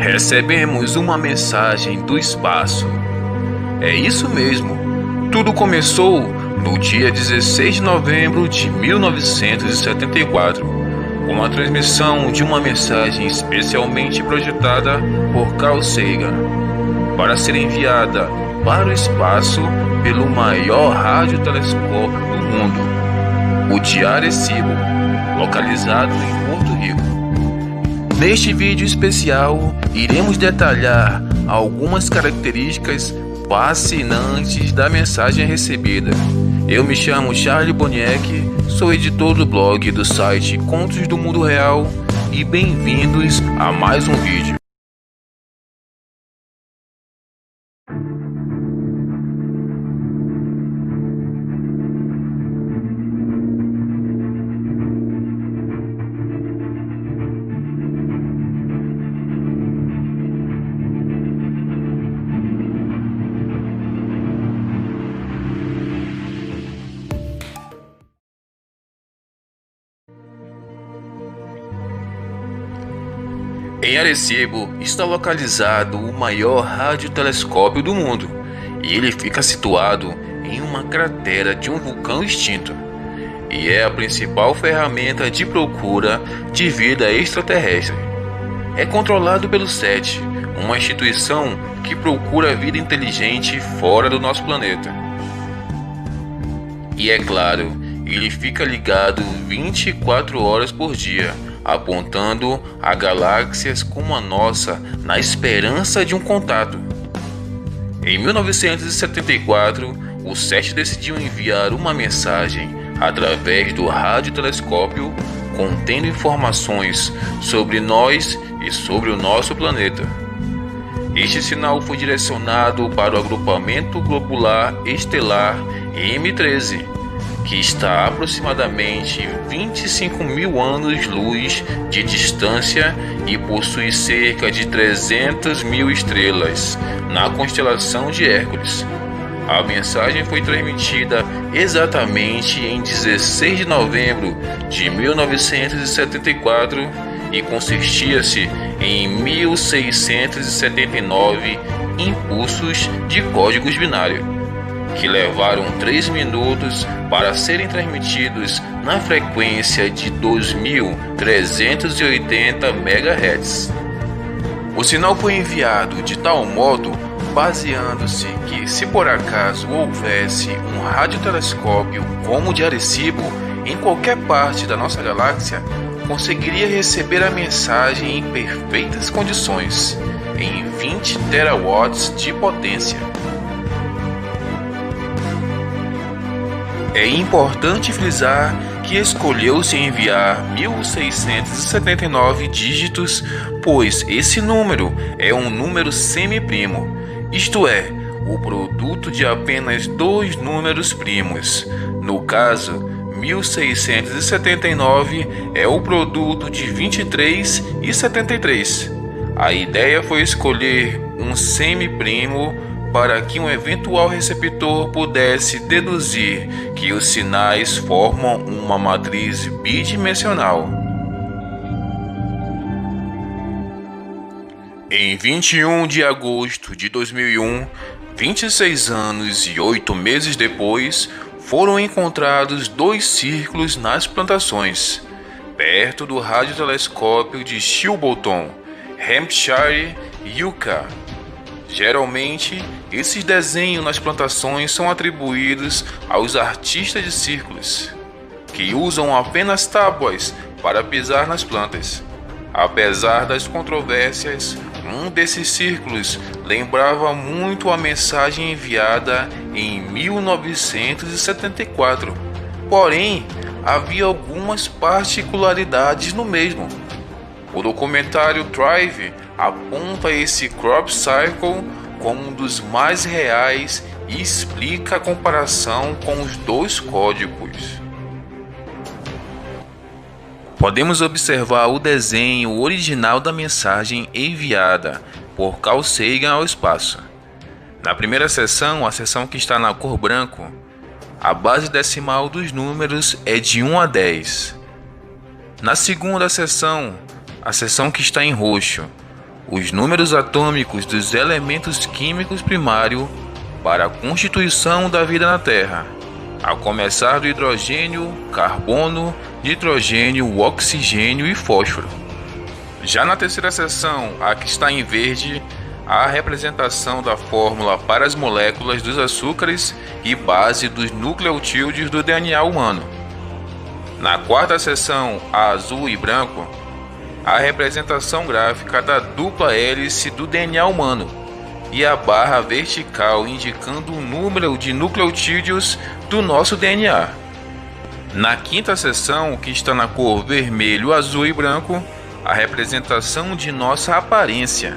Recebemos uma mensagem do espaço. É isso mesmo. Tudo começou no dia 16 de novembro de 1974, com a transmissão de uma mensagem especialmente projetada por Carl Sagan, para ser enviada para o espaço pelo maior radiotelescópio do mundo, o de Arecibo, localizado em Porto Rico. Neste vídeo especial, iremos detalhar algumas características fascinantes da mensagem recebida. Eu me chamo Charlie Boniek, sou editor do blog do site Contos do Mundo Real e bem-vindos a mais um vídeo. Em Arecibo está localizado o maior radiotelescópio do mundo, e ele fica situado em uma cratera de um vulcão extinto, e é a principal ferramenta de procura de vida extraterrestre. É controlado pelo SETI, uma instituição que procura vida inteligente fora do nosso planeta. E é claro, ele fica ligado 24 horas por dia, apontando a galáxias como a nossa na esperança de um contato. Em 1974, o SETI decidiu enviar uma mensagem através do radiotelescópio contendo informações sobre nós e sobre o nosso planeta. Este sinal foi direcionado para o agrupamento globular estelar M13, que está a aproximadamente 25 mil anos-luz de distância e possui cerca de 300 mil estrelas na constelação de Hércules. A mensagem foi transmitida exatamente em 16 de novembro de 1974 e consistia-se em 1679 impulsos de códigos binários, que levaram 3 minutos para serem transmitidos na frequência de 2380 MHz. O sinal foi enviado de tal modo, baseando-se que, se por acaso houvesse um radiotelescópio como o de Arecibo em qualquer parte da nossa galáxia, conseguiria receber a mensagem em perfeitas condições, em 20 terawatts de potência. É importante frisar que escolheu-se enviar 1679 dígitos, pois esse número é um número semiprimo, isto é, o produto de apenas 2 números primos. No caso, 1679 é o produto de 23 e 73. A ideia foi escolher um semiprimo para que um eventual receptor pudesse deduzir que os sinais formam uma matriz bidimensional. Em 21 de agosto de 2001, 26 anos e 8 meses depois, foram encontrados 2 círculos nas plantações, perto do radiotelescópio de Shilbolton, Hampshire, Utah. Geralmente, esses desenhos nas plantações são atribuídos aos artistas de círculos, que usam apenas tábuas para pisar nas plantas. Apesar das controvérsias, um desses círculos lembrava muito a mensagem enviada em 1974, porém, havia algumas particularidades no mesmo. O documentário Drive aponta esse crop circle como um dos mais reais e explica a comparação com os 2 códigos. Podemos observar o desenho original da mensagem enviada por Carl Sagan ao espaço. Na primeira seção, a seção que está na cor branco, a base decimal dos números é de 1 a 10. Na segunda seção, a seção que está em roxo, os números atômicos dos elementos químicos primários para a constituição da vida na Terra, a começar do hidrogênio, carbono, nitrogênio, oxigênio e fósforo. Já na terceira seção, a que está em verde, há a representação da fórmula para as moléculas dos açúcares e base dos nucleotídeos do DNA humano. Na quarta seção, a azul e branco, a representação gráfica da dupla hélice do DNA humano e a barra vertical indicando o número de nucleotídeos do nosso DNA. Na quinta seção, que está na cor vermelho, azul e branco, a representação de nossa aparência,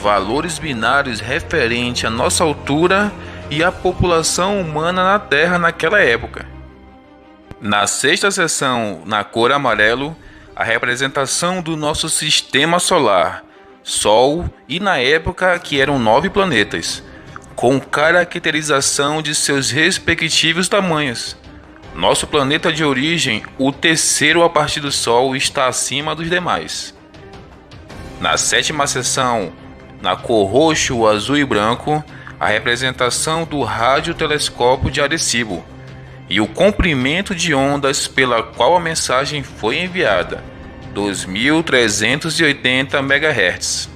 valores binários referente à nossa altura e à população humana na Terra naquela época. Na sexta seção, na cor amarelo, a representação do nosso sistema solar, Sol e na época que eram 9 planetas, com caracterização de seus respectivos tamanhos. Nosso planeta de origem, o terceiro a partir do Sol, está acima dos demais. Na sétima seção, na cor roxo, azul e branco, a representação do radiotelescópio de Arecibo e o comprimento de ondas pela qual a mensagem foi enviada, 2380 MHz.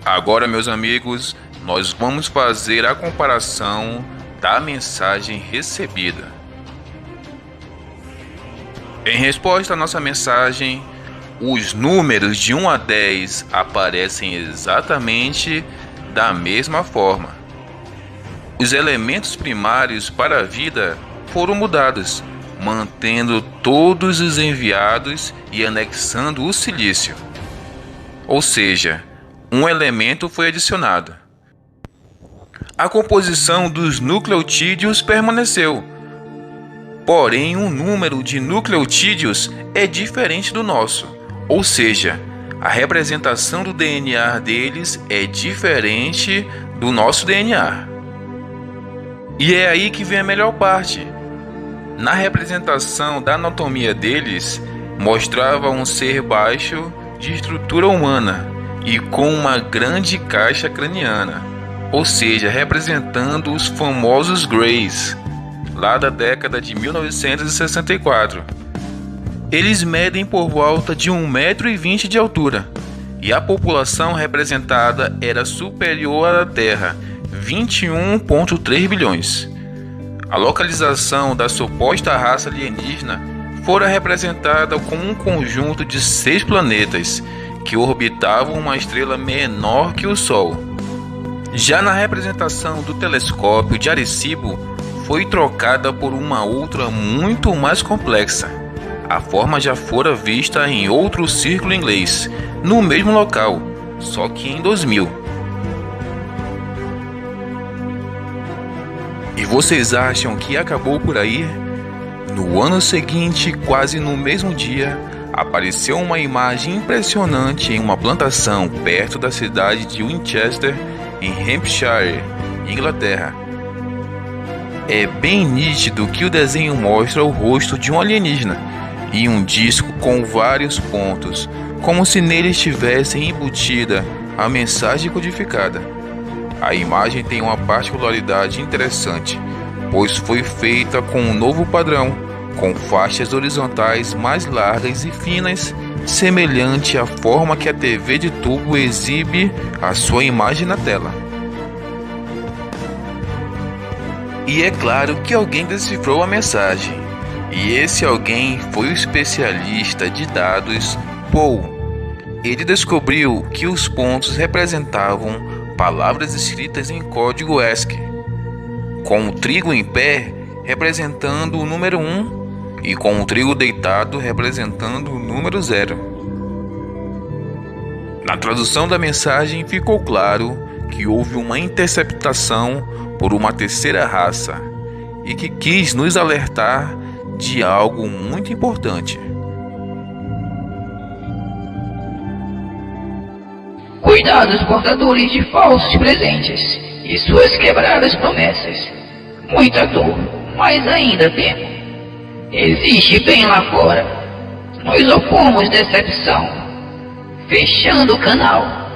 Agora, meus amigos, nós vamos fazer a comparação da mensagem recebida. Em resposta à nossa mensagem, os números de 1 a 10 aparecem exatamente da mesma forma. Os elementos primários para a vida foram mudados, mantendo todos os enviados e anexando o silício. Ou seja, um elemento foi adicionado. A composição dos nucleotídeos permaneceu, porém o número de nucleotídeos é diferente do nosso, ou seja, a representação do DNA deles é diferente do nosso DNA. E é aí que vem a melhor parte. Na representação da anatomia deles, mostrava um ser baixo de estrutura humana e com uma grande caixa craniana, ou seja, representando os famosos Greys, lá da década de 1964. Eles medem por volta de 1,20 m de altura, e a população representada era superior à da Terra, 21,3 bilhões. A localização da suposta raça alienígena fora representada como um conjunto de 6 planetas que orbitavam uma estrela menor que o Sol. Já na representação do telescópio de Arecibo, foi trocada por uma outra muito mais complexa. A forma já fora vista em outro círculo inglês, no mesmo local, só que em 2000. E vocês acham que acabou por aí? No ano seguinte, quase no mesmo dia, apareceu uma imagem impressionante em uma plantação perto da cidade de Winchester, em Hampshire, Inglaterra. É bem nítido que o desenho mostra o rosto de um alienígena e um disco com vários pontos, como se nele estivesse embutida a mensagem codificada. A imagem tem uma particularidade interessante, pois foi feita com um novo padrão, com faixas horizontais mais largas e finas, semelhante à forma que a TV de tubo exibe a sua imagem na tela. E é claro que alguém decifrou a mensagem, e esse alguém foi o especialista de dados Paul. Ele descobriu que os pontos representavam palavras escritas em código ASCII, com o trigo em pé representando o número 1 e com o trigo deitado representando o número 0. Na tradução da mensagem ficou claro que houve uma interceptação por uma terceira raça e que quis nos alertar de algo muito importante. Cuidado dos portadores de falsos presentes e suas quebradas promessas. Muita dor, mas ainda tempo. Existe bem lá fora. Nós opomos decepção. Fechando o canal.